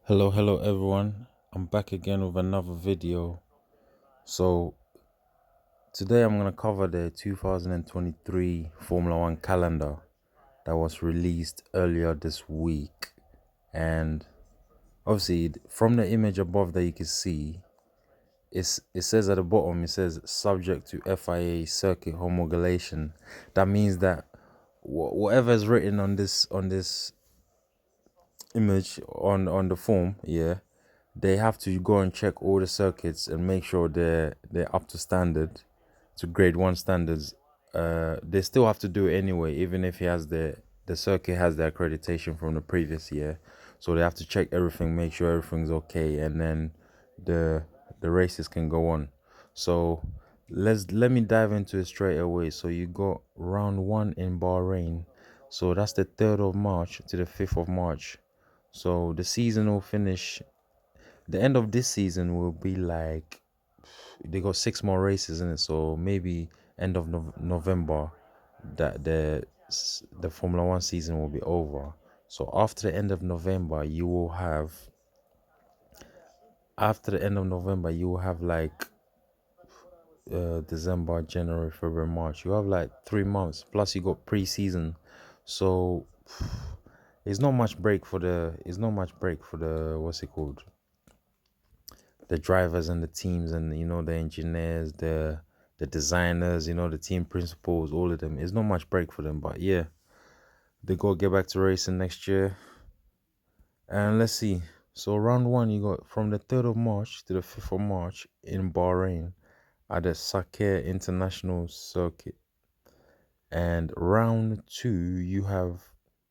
Hello everyone. I'm back again with another video. So today I'm going to cover the 2023 Formula 1 calendar that was released earlier this week. And obviously from the image above that you can see, it says at the bottom, it says subject to FIA circuit homologation. That means that whatever is written on this image on the form, yeah, they have to go and check all the circuits and make sure they're up to standard, to grade 1 standards. They still have to do it anyway, even if he has the circuit has the accreditation from the previous year. So they have to check everything, make sure everything's okay, and then the the races can go on. So let me dive into it straight away. So you got round 1 in Bahrain. So that's the 3rd of March to the 5th of March. So the season will finish. The end of this season will be like, they got 6 more races in it, so maybe end of November that the Formula 1 season will be over. So after the end of November, you will have like December, January, February, March. You have like 3 months plus you got pre-season. So it's not much break for the what's it called, the drivers and the teams, and the engineers, the designers, the team principals, all of them. It's not much break for them, but yeah, they gotta get back to racing next year. And let's see. So round 1, you got from the 3rd of March to the 5th of March in Bahrain at the Sakir International Circuit. And round 2, you have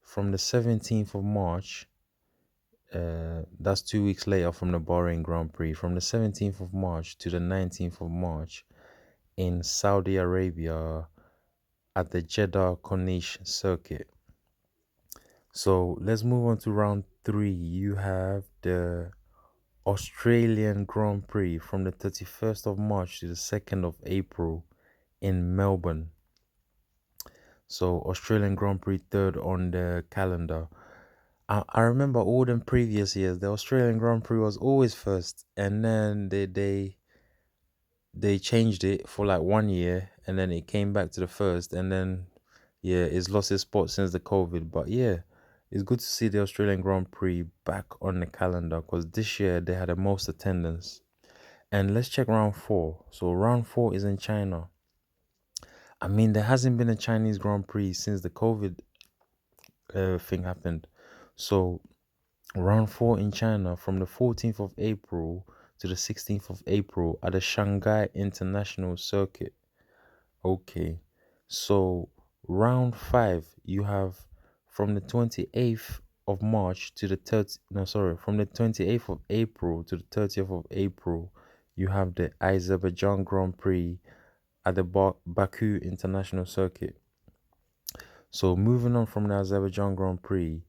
from the 17th of March. That's 2 weeks later from the Bahrain Grand Prix. From the 17th of March to the 19th of March in Saudi Arabia at the Jeddah Corniche circuit. So let's move on to round 3. You have the Australian Grand Prix from the 31st of March to the 2nd of April in Melbourne. So Australian Grand Prix 3rd on the calendar. I remember all them previous years, the Australian Grand Prix was always first, and then they changed it for like 1 year, and then it came back to the first, and then yeah, it's lost its spot since the COVID. But yeah, it's good to see the Australian Grand Prix back on the calendar, because this year they had the most attendance. And let's check round 4. So round 4 is in China. I mean, there hasn't been a Chinese Grand Prix since the COVID thing happened. So round 4 in China from the 14th of April to the 16th of April at the Shanghai International Circuit. Okay, so round 5, you have from the 28th of March to the 30th, no, sorry, from the 28th of April to the 30th of April, you have the Azerbaijan Grand Prix at the Baku International Circuit. So moving on from the Azerbaijan Grand Prix,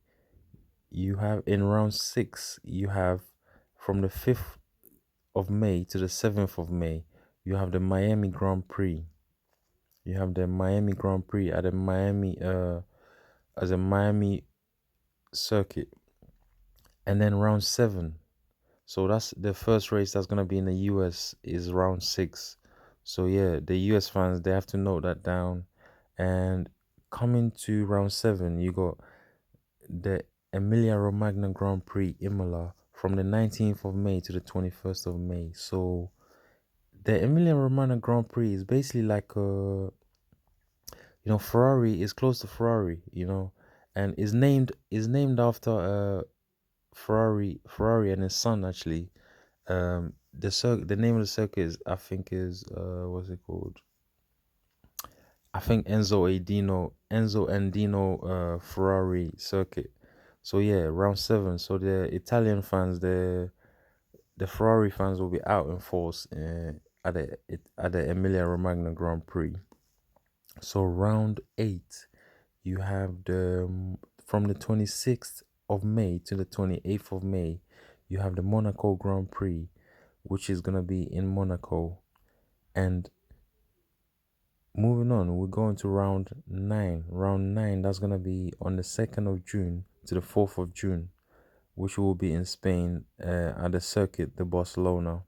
you have in round 6, you have from the 5th of May to the 7th of May, you have the Miami Grand Prix. You have the Miami Grand Prix at the Miami as a Miami circuit. And then round 7. So that's the first race that's gonna be in the US is round 6. So yeah, the US fans, they have to note that down. And coming to round 7, you got the Emilia Romagna Grand Prix Imola from the 19th of May to the 21st of May. So the Emilia Romagna Grand Prix is basically like a, Ferrari is close to Ferrari, and is named after Ferrari and his son actually. The name of the circuit is, I think, is what's it called? I think Enzo Andino Ferrari circuit. So yeah, round 7. So the Italian fans, the Ferrari fans will be out in force at the Emilia Romagna Grand Prix. So round 8, you have from the 26th of May to the 28th of May, you have the Monaco Grand Prix, which is gonna be in Monaco. And moving on, we're going to round 9. Round 9, that's gonna be on the 2nd of June to the 4th of June. which will be in Spain at the Circuit de Barcelona.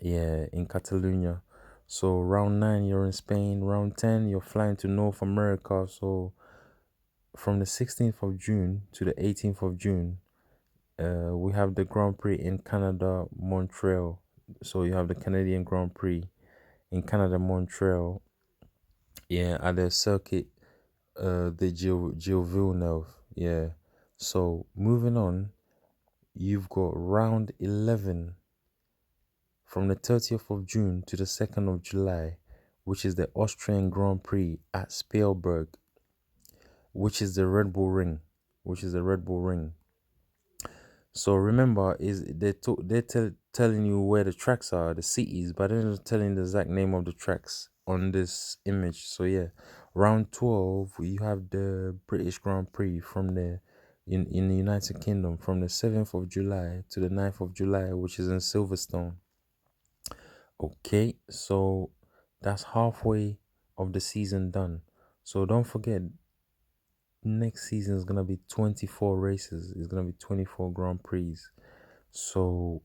Yeah, in Catalonia. So round 9 you're in Spain, round 10 you're flying to North America. So from the 16th of June to the 18th of June, we have the Grand Prix in Canada, Montreal. So you have the Canadian Grand Prix in Canada, Montreal. Yeah, at the Circuit the Gilles Villeneuve. Yeah. So moving on, you've got round 11 from the 30th of June to the 2nd of July, which is the Austrian Grand Prix at Spielberg, which is the Red Bull Ring, which is the Red Bull Ring. So remember, is they're telling you where the tracks are, the cities, but they're not telling the exact name of the tracks on this image. So yeah, round 12 you have the British Grand Prix from the in the United Kingdom from the 7th of July to the 9th of July, which is in Silverstone. Okay, so that's halfway of the season done. So don't forget, next season is gonna be 24 races. It's gonna be 24 Grand Prix. So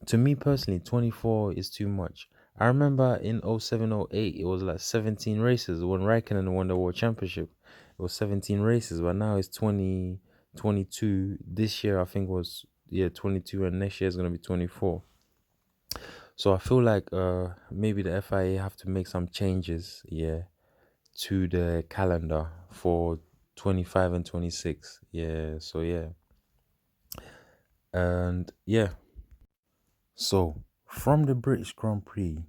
to me personally, 24 is too much. I remember in 0708 it was like 17 races when Raikkonen won the World Championship. It was 17 races, but now it's 20, 22. This year I think was 22, and next year is gonna be 24. So I feel like maybe the FIA have to make some changes, to the calendar for 25 and 26. Yeah, so yeah. And yeah. So from the British Grand Prix,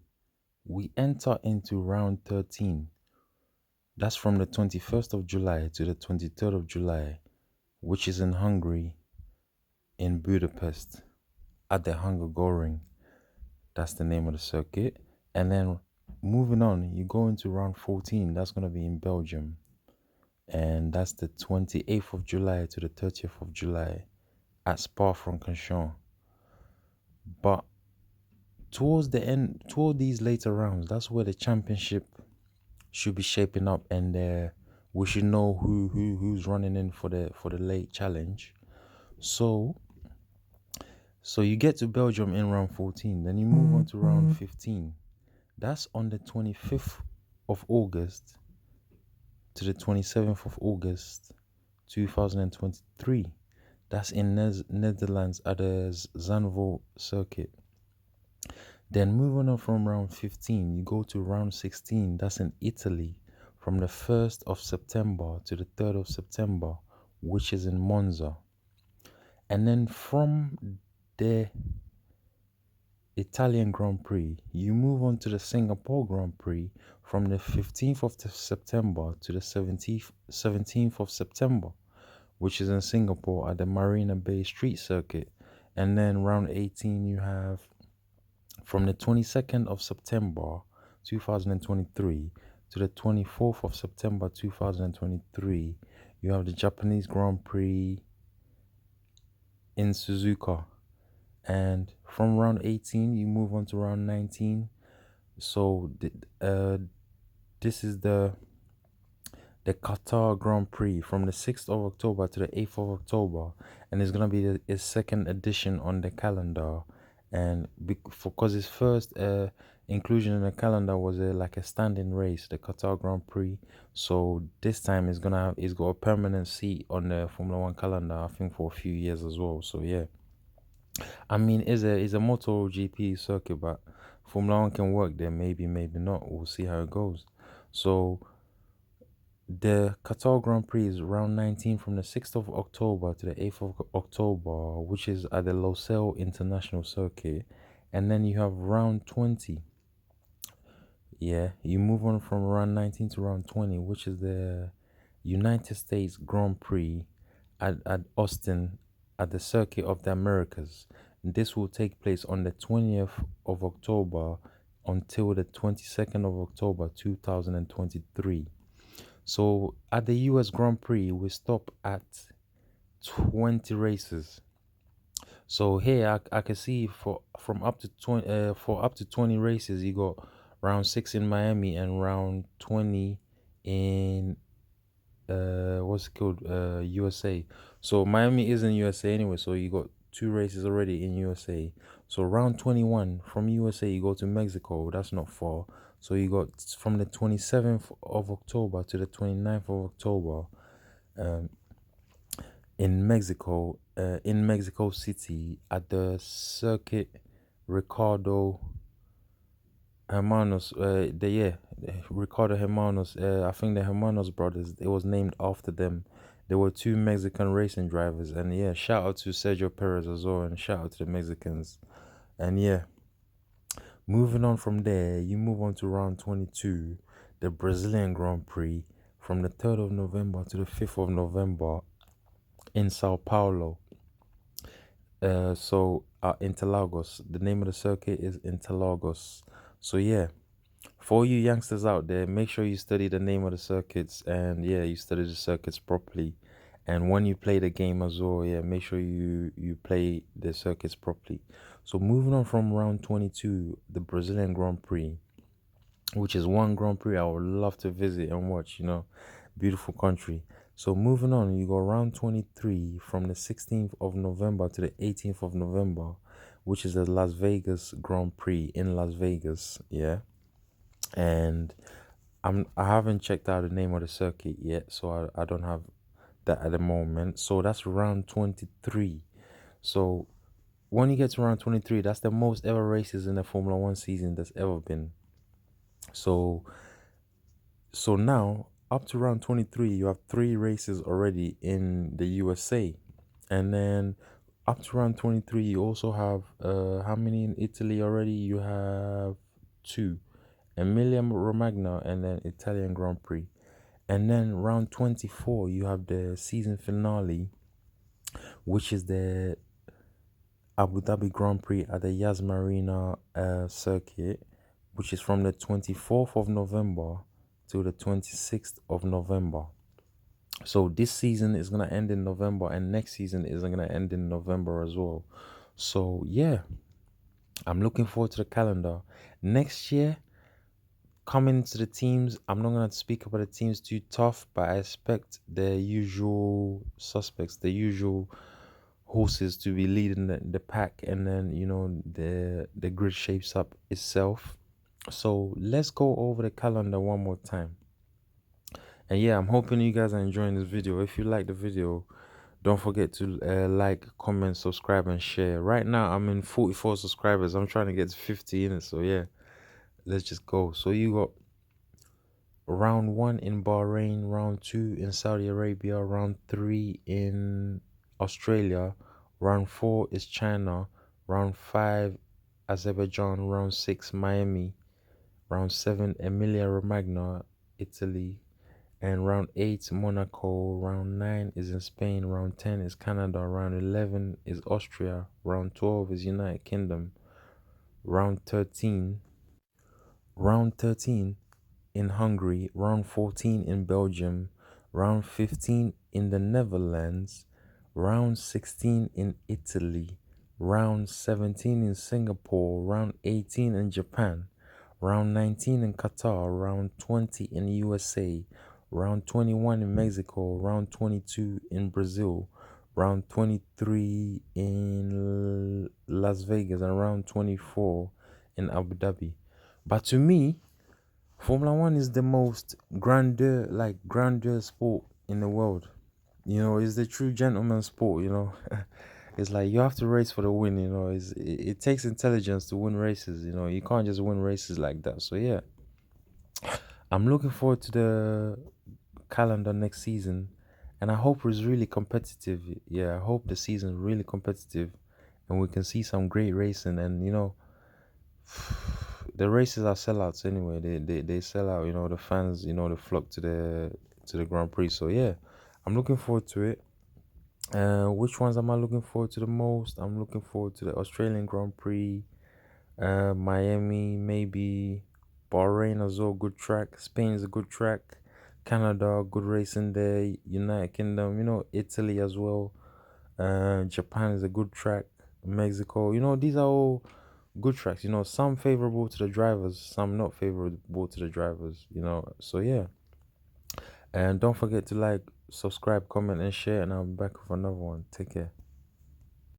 we enter into round 13. That's from the 21st of July to the 23rd of July, which is in Hungary, in Budapest, at the Hungaroring. That's the name of the circuit. And then moving on, you go into round 14. That's going to be in Belgium. And that's the 28th of July to the 30th of July at Spa-Francorchamps. But towards the end, toward these later rounds, that's where the championship should be shaping up, and we should know who's running in for the late challenge. So you get to Belgium in round 14, then you move on to round 15. That's on the 25th of August to the 27th of August 2023. That's in Netherlands at the Zandvoort circuit. Then moving on from round 15, you go to round 16. That's in Italy from the 1st of September to the 3rd of September, which is in Monza. And then from the Italian Grand Prix, you move on to the Singapore Grand Prix from the 15th of September to the 17th of September, which is in Singapore at the Marina Bay Street Circuit. And then round 18, you have from the 22nd of September 2023 to the 24th of September 2023, you have the Japanese Grand Prix in Suzuka. And from round 18, you move on to round 19. So this is the Qatar Grand Prix from the 6th of October to the 8th of October, and it's gonna be its second edition on the calendar. And because its first inclusion in the calendar was like a standing race, the Qatar Grand Prix. So this time it's got a permanent seat on the Formula One calendar, I think, for a few years as well. So yeah, I mean, it's a MotoGP circuit, but Formula One can work there. Maybe not. We'll see how it goes. So the Qatar Grand Prix is round 19 from the 6th of October to the 8th of October, which is at the Losail International Circuit. And then you have round 20. Yeah, you move on from round 19 to round 20, which is the United States Grand Prix at Austin at the Circuit of the Americas. This will take place on the 20th of October until the 22nd of October 2023. So at the US Grand Prix, we stop at 20 races. So here I can see from up to 20 for up to 20 races, you got round 6 in Miami and round 20 in what's it called, USA. So Miami is in USA anyway, so you got two races already in USA. So round 21 from USA, you go to Mexico. That's not far. So you got from the 27th of October to the 29th of October, um, in Mexico City at the Circuit Ricardo Hermanos. Ricardo Hermanos. I think the Hermanos brothers. It was named after them. There were two Mexican racing drivers, and yeah, shout out to Sergio Perez as well, and shout out to the Mexicans. And yeah, moving on from there, you move on to round 22, the Brazilian Grand Prix, from the 3rd of November to the 5th of November in Sao Paulo. Interlagos. The name of the circuit is Interlagos. So yeah, for you youngsters out there, make sure you study the name of the circuits, and yeah, you study the circuits properly. And when you play the game as well, yeah, make sure you play the circuits properly. So moving on from round 22, the Brazilian Grand Prix, which is one Grand Prix I would love to visit and watch, beautiful country. So moving on, you go round 23 from the 16th of November to the 18th of November, which is the Las Vegas Grand Prix in Las Vegas, yeah. And I haven't checked out the name of the circuit yet, so I don't have that at the moment. So that's round 23. So when you get to round 23, that's the most ever races in the Formula One season that's ever been. So now up to round 23, you have three races already in the USA. And then up to round 23, you also have how many in Italy already? You have two. Emilia Romagna and then Italian Grand Prix. And then round 24, you have the season finale, which is the Abu Dhabi Grand Prix at the Yas Marina circuit, which is from the 24th of November to the 26th of November. So this season is going to end in November, and next season is going to end in November as well. So yeah, I'm looking forward to the calendar. Next year, coming to the teams, I'm not going to speak about the teams too tough, but I expect the usual suspects, the usual horses to be leading the pack, and then the grid shapes up itself. So let's go over the calendar one more time. And yeah, I'm hoping you guys are enjoying this video. If you like the video, don't forget to like, comment, subscribe, and share. Right now, I'm in 44 subscribers. I'm trying to get to 50 in it. So yeah, let's just go. So you got round 1 in Bahrain, round 2 in Saudi Arabia, round 3 in Australia, round 4 is China, round 5 Azerbaijan, round 6 Miami, round 7 Emilia Romagna, Italy, and round 8 Monaco, round 9 is in Spain, round 10 is Canada, round 11 is Austria, round 12 is United Kingdom, round 13 in Hungary, round 14 in Belgium, round 15 in the Netherlands, round 16 in Italy, round 17 in Singapore, round 18 in Japan, round 19 in Qatar, round 20 in USA, round 21 in Mexico, round 22 in Brazil, round 23 in Las Vegas, and round 24 in Abu Dhabi. But to me, Formula One is the most grandeur sport in the world. It's the true gentleman sport, It's like you have to race for the win, it takes intelligence to win races, You can't just win races like that. So yeah, I'm looking forward to the calendar next season, and I hope it's really competitive. Yeah, I hope the season is really competitive and we can see some great racing. And the races are sellouts anyway. They sell out. The fans. They flock to the Grand Prix. So yeah, I'm looking forward to it. Which ones am I looking forward to the most? I'm looking forward to the Australian Grand Prix, Miami, maybe Bahrain as well. Good track. Spain is a good track. Canada, good racing there. United Kingdom, Italy as well. Japan is a good track. Mexico, these are all good tracks. Some favorable to the drivers, some not favorable to the drivers. So yeah, and don't forget to like, subscribe, comment, and share, and I'll be back with another one. Take care.